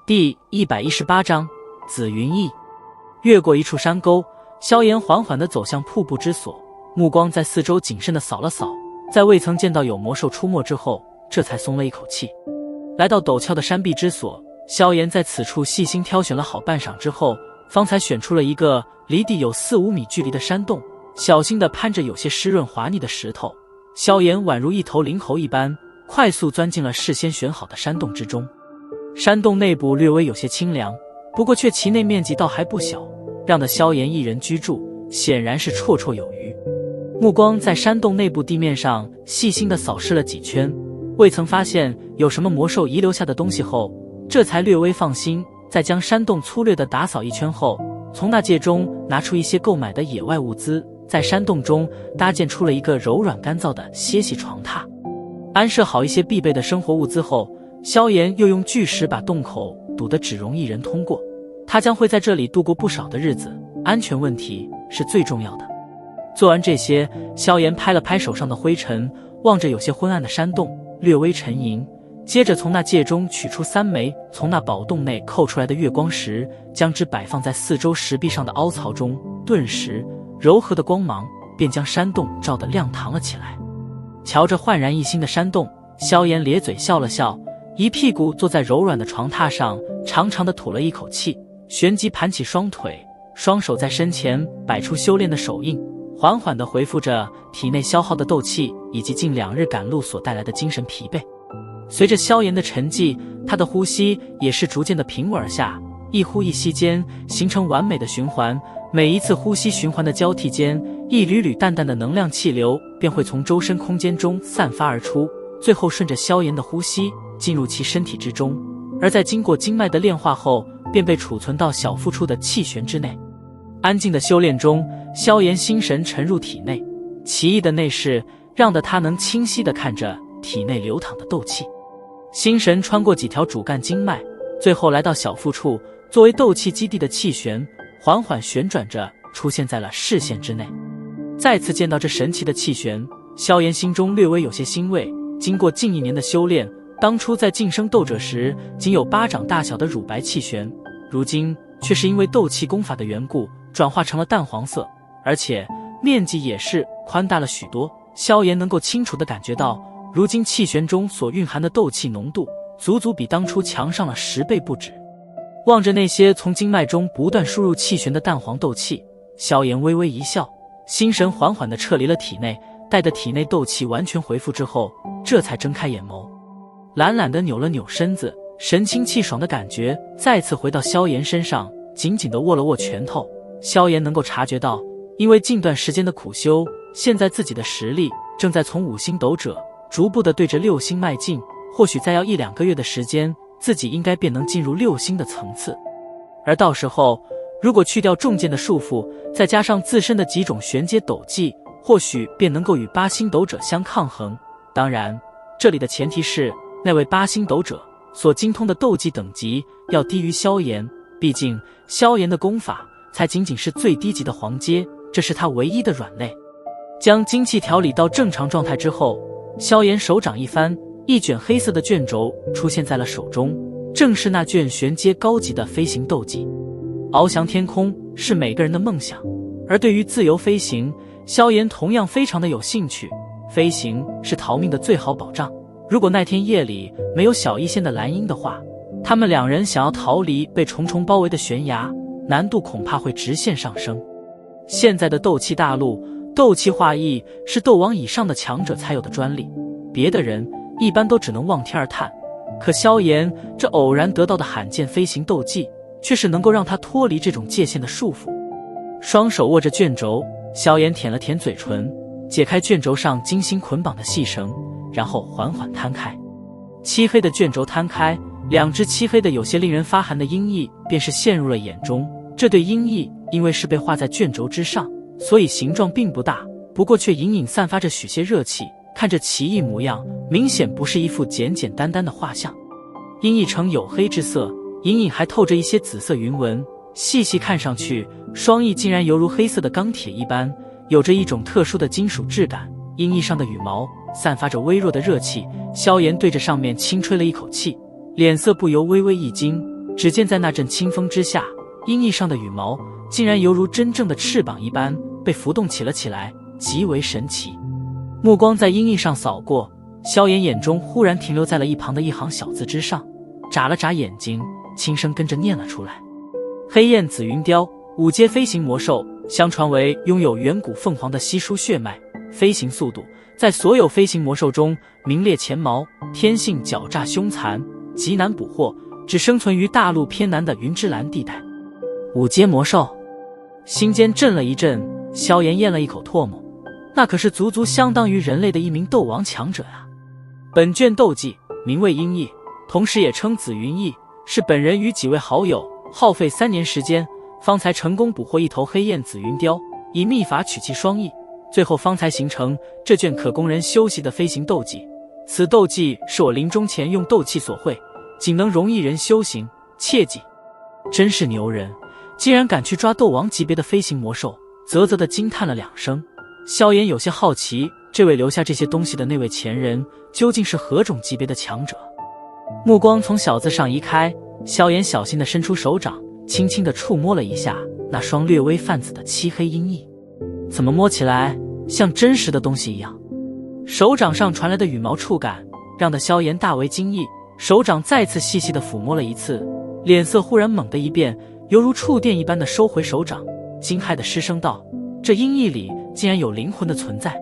第118章紫云翼。越过一处山沟，萧炎缓缓地走向瀑布之所，目光在四周谨慎地扫了扫，在未曾见到有魔兽出没之后，这才松了一口气。来到陡峭的山壁之所，萧炎在此处细心挑选了好半晌之后，方才选出了一个离地有4-5米距离的山洞，小心地攀着有些湿润滑腻的石头，萧炎宛如一头灵猴一般，快速钻进了事先选好的山洞之中。山洞内部略微有些清凉，不过却其内面积倒还不小，让得萧炎一人居住显然是绰绰有余。目光在山洞内部地面上细心地扫视了几圈，未曾发现有什么魔兽遗留下的东西后，这才略微放心。在将山洞粗略地打扫一圈后，从那戒中拿出一些购买的野外物资，在山洞中搭建出了一个柔软干燥的歇息床榻。安设好一些必备的生活物资后，萧炎又用巨石把洞口堵得只容一人通过。他将会在这里度过不少的日子，安全问题是最重要的。做完这些，萧炎拍了拍手上的灰尘，望着有些昏暗的山洞，略微沉吟，接着从那戒中取出3枚从那宝洞内扣出来的月光石，将之摆放在四周石壁上的凹槽中，顿时柔和的光芒便将山洞照得亮堂了起来。瞧着焕然一新的山洞，萧炎咧嘴笑了笑，一屁股坐在柔软的床榻上，长长的吐了一口气，旋即盘起双腿，双手在身前摆出修炼的手印，缓缓地回复着体内消耗的斗气以及近2日赶路所带来的精神疲惫。随着萧炎的沉寂，他的呼吸也是逐渐的平稳而下，一呼一吸间形成完美的循环，每一次呼吸循环的交替间，一缕缕淡淡的能量气流便会从周身空间中散发而出，最后顺着萧炎的呼吸进入其身体之中，而在经过经脉的炼化后，便被储存到小腹处的气旋之内。安静的修炼中，萧炎心神沉入体内，奇异的内视让得他能清晰地看着体内流淌的斗气。心神穿过几条主干经脉，最后来到小腹处，作为斗气基地的气旋缓缓旋转着出现在了视线之内。再次见到这神奇的气旋，萧炎心中略微有些欣慰。经过近1年的修炼，当初在晋升斗者时仅有巴掌大小的乳白气旋，如今却是因为斗气功法的缘故转化成了淡黄色，而且面积也是宽大了许多。萧炎能够清楚地感觉到，如今气旋中所蕴含的斗气浓度足足比当初强上了10倍不止。望着那些从经脉中不断输入气旋的淡黄斗气，萧炎微微一笑，心神缓缓地撤离了体内，待得体内斗气完全恢复之后，这才睁开眼眸，懒懒地扭了扭身子，神清气爽的感觉再次回到萧炎身上，紧紧地握了握拳头。萧炎能够察觉到，因为近段时间的苦修，现在自己的实力正在从5星斗者逐步地对着6星迈进，或许再要1-2个月的时间，自己应该便能进入6星的层次。而到时候，如果去掉重剑的束缚，再加上自身的几种玄阶斗技，或许便能够与8星斗者相抗衡。当然，这里的前提是那位8星斗者所精通的斗技等级要低于萧炎，毕竟萧炎的功法才仅仅是最低级的黄阶，这是他唯一的软肋。将精气调理到正常状态之后，萧炎手掌一翻，一卷黑色的卷轴出现在了手中，正是那卷玄阶高级的飞行斗技。翱翔天空是每个人的梦想，而对于自由飞行，萧炎同样非常的有兴趣。飞行是逃命的最好保障，如果那天夜里没有小一仙的蓝鹰的话，他们2人想要逃离被重重包围的悬崖，难度恐怕会直线上升。现在的斗气大陆，斗气化翼是斗王以上的强者才有的专利，别的人一般都只能望天而叹，可萧炎这偶然得到的罕见飞行斗技，却是能够让他脱离这种界限的束缚。双手握着卷轴，萧炎舔了舔嘴唇，解开卷轴上精心捆绑的细绳，然后缓缓摊开。漆黑的卷轴摊开，2只漆黑的有些令人发寒的鹰翼便是陷入了眼中。这对鹰翼因为是被画在卷轴之上，所以形状并不大，不过却隐隐散发着许些热气，看着奇异模样，明显不是一幅简简单单的画像。鹰翼呈黝黑之色，隐隐还透着一些紫色云纹，细细看上去，双翼竟然犹如黑色的钢铁一般，有着一种特殊的金属质感。鹰翼上的羽毛散发着微弱的热气，萧炎对着上面轻吹了一口气，脸色不由微微一惊，只见在那阵清风之下，阴翼上的羽毛竟然犹如真正的翅膀一般被浮动起了起来，极为神奇。目光在阴翼上扫过，萧炎眼中忽然停留在了一旁的一行小字之上，眨了眨眼睛，轻声跟着念了出来：黑焰紫云雕，5阶飞行魔兽，相传为拥有远古凤凰的稀疏血脉，飞行速度在所有飞行魔兽中名列前茅，天性狡诈凶残，极难捕获，只生存于大陆偏南的云之蓝地带。5阶魔兽，心间震了一震，萧炎咽了一口唾沫，那可是足足相当于人类的一名斗王强者啊！本卷斗技名为阴翼，同时也称紫云翼，是本人与几位好友耗费3年时间，方才成功捕获一头黑焰紫云雕，以秘法取其双翼，最后方才形成这卷可供人修习的飞行斗技。此斗技是我临终前用斗气所绘，仅能容一人修行，切记。真是牛人，竟然敢去抓斗王级别的飞行魔兽，啧啧地惊叹了2声。萧炎有些好奇，这位留下这些东西的那位前人究竟是何种级别的强者。目光从小字上移开，萧炎小心地伸出手掌，轻轻地触摸了一下那双略微泛紫的漆黑阴翼，怎么摸起来像真实的东西一样。手掌上传来的羽毛触感让得萧炎大为惊异，手掌再次细细地抚摸了一次，脸色忽然猛地一变，犹如触电一般的收回手掌，惊骇地失声道：这阴翼里竟然有灵魂的存在。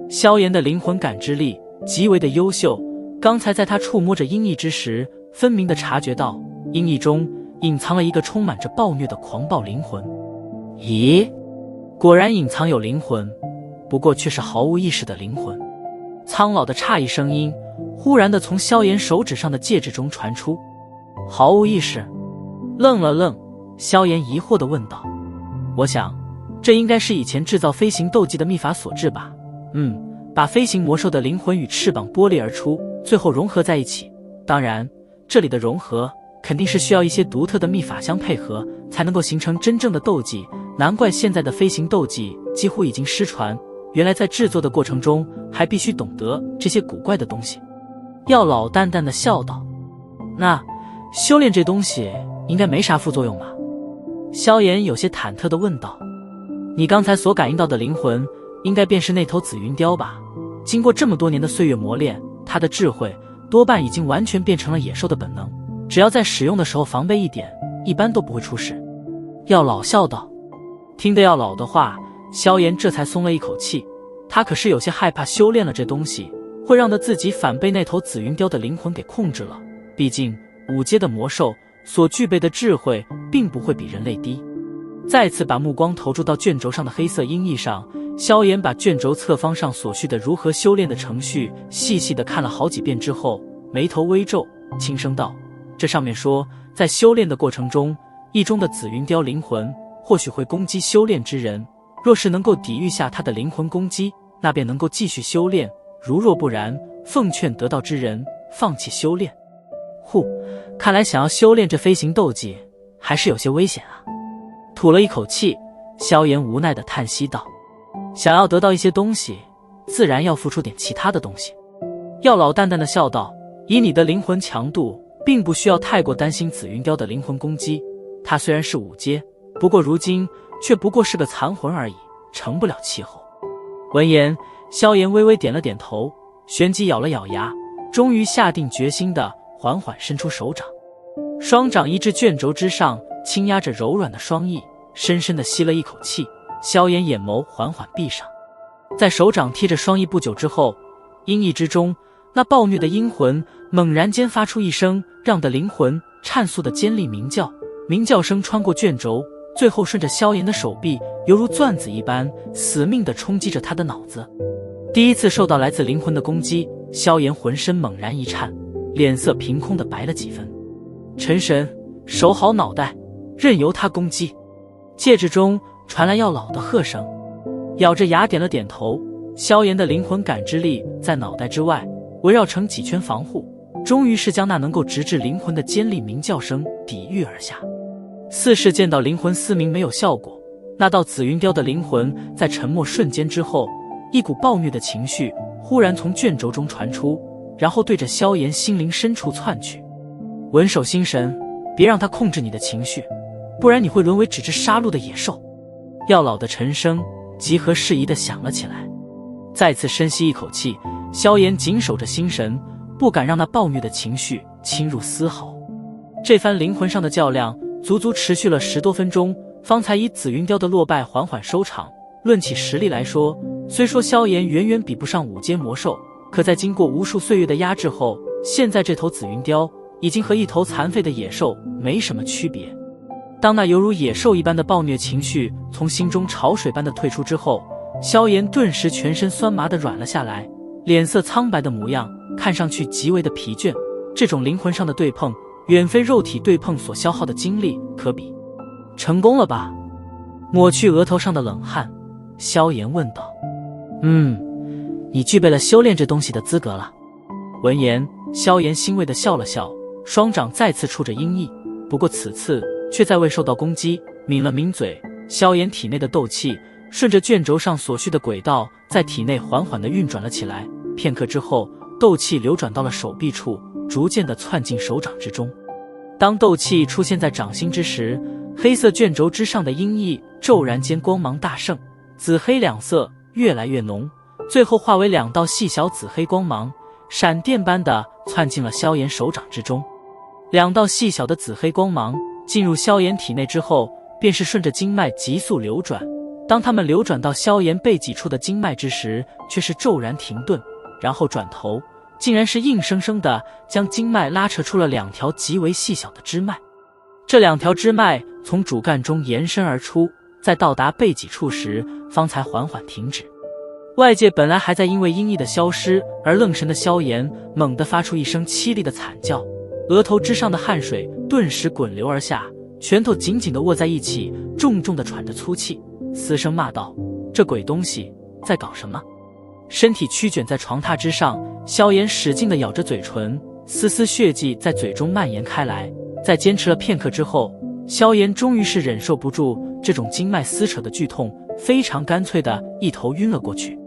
萧炎的灵魂感知力极为的优秀，刚才在他触摸着阴翼之时，分明地察觉到阴翼中隐藏了一个充满着暴虐的狂暴灵魂。咦，果然隐藏有灵魂，不过却是毫无意识的灵魂。苍老的诧异声音忽然地从萧炎手指上的戒指中传出。毫无意识？愣了愣，萧炎疑惑地问道：我想这应该是以前制造飞行斗技的秘法所致吧。把飞行魔兽的灵魂与翅膀剥离而出，最后融合在一起。当然，这里的融合肯定是需要一些独特的秘法相配合，才能够形成真正的斗技。难怪现在的飞行斗技几乎已经失传，原来在制作的过程中还必须懂得这些古怪的东西。药老淡淡的笑道：那修炼这东西应该没啥副作用吧？萧炎有些忐忑地问道：你刚才所感应到的灵魂应该便是那头紫云雕吧？经过这么多年的岁月磨练，它的智慧多半已经完全变成了野兽的本能，只要在使用的时候防备一点，一般都不会出事。药老笑道。听得药老的话，萧炎这才松了一口气，他可是有些害怕修炼了这东西会让他自己反被那头紫云雕的灵魂给控制了，毕竟5阶的魔兽所具备的智慧并不会比人类低。再次把目光投注到卷轴上的黑色阴翼上，萧炎把卷轴侧方上所需的如何修炼的程序细细地看了好几遍之后，眉头微皱，轻声道：这上面说在修炼的过程中，翼中的紫云雕灵魂或许会攻击修炼之人，若是能够抵御下他的灵魂攻击，那便能够继续修炼，如若不然，奉劝得道之人放弃修炼。看来想要修炼这飞行斗技还是有些危险啊。吐了一口气，萧炎无奈地叹息道：想要得到一些东西，自然要付出点其他的东西。药老淡淡地笑道：以你的灵魂强度，并不需要太过担心紫云雕的灵魂攻击，它虽然是5阶，不过如今却不过是个残魂而已，成不了气候。闻言，萧炎微微点了点头，旋即咬了咬牙，终于下定决心地缓缓伸出手掌，双掌移至卷轴之上，轻压着柔软的双翼，深深地吸了一口气。萧炎眼眸缓缓闭上，在手掌贴着双翼不久之后，阴翼之中那暴虐的阴魂猛然间发出一声让得灵魂颤酥的尖利鸣叫，鸣叫声穿过卷轴，最后顺着萧炎的手臂犹如钻子一般死命地冲击着他的脑子。第一次受到来自灵魂的攻击，萧炎浑身猛然一颤，脸色凭空地白了几分。陈神，守好脑袋，任由他攻击。戒指中传来药老的喝声，咬着牙点了点头。萧炎的灵魂感知力在脑袋之外围绕成几圈防护，终于是将那能够直至灵魂的尖利鸣叫声抵御而下。似是见到灵魂嘶鸣没有效果，那道紫云雕的灵魂在沉默瞬间之后，一股暴虐的情绪忽然从卷轴中传出，然后对着萧炎心灵深处窜去。稳守心神，别让它控制你的情绪，不然你会沦为只知杀戮的野兽。药老的沉声集合适宜地响了起来。再次深吸一口气，萧炎紧守着心神，不敢让那暴虐的情绪侵入丝毫。这番灵魂上的较量足足持续了10多分钟，方才以紫云雕的落败缓缓收场。论起实力来说，虽说萧炎远远比不上5阶魔兽，可在经过无数岁月的压制后，现在这头紫云雕已经和一头残废的野兽没什么区别。当那犹如野兽一般的暴虐情绪从心中潮水般的退出之后，萧炎顿时全身酸麻的软了下来，脸色苍白的模样看上去极为的疲倦。这种灵魂上的对碰远非肉体对碰所消耗的精力可比。成功了吧？抹去额头上的冷汗，萧炎问道。你具备了修炼这东西的资格了。闻言，萧炎欣慰地笑了笑，双掌再次触着阴翼，不过此次却在未受到攻击，抿了抿嘴。萧炎体内的斗气顺着卷轴上所需的轨道在体内缓缓地运转了起来，片刻之后，斗气流转到了手臂处，逐渐地窜进手掌之中。当斗气出现在掌心之时，黑色卷轴之上的阴翼骤然间光芒大盛，紫黑两色越来越浓，最后化为2道细小紫黑光芒，闪电般的窜进了萧炎手掌之中。2道细小的紫黑光芒进入萧炎体内之后，便是顺着经脉急速流转。当它们流转到萧炎背脊处的经脉之时，却是骤然停顿，然后转头，竟然是硬生生的将经脉拉扯出了2条极为细小的支脉。这2条支脉从主干中延伸而出，在到达背脊处时，方才缓缓停止。外界本来还在因为阴翳的消失而愣神的萧炎，猛地发出一声凄厉的惨叫，额头之上的汗水顿时滚流而下，拳头紧紧地握在一起，重重地喘着粗气，嘶声骂道：“这鬼东西在搞什么？”身体曲卷在床榻之上，萧炎使劲地咬着嘴唇，丝丝血迹在嘴中蔓延开来。在坚持了片刻之后，萧炎终于是忍受不住这种经脉撕扯的剧痛，非常干脆地一头晕了过去。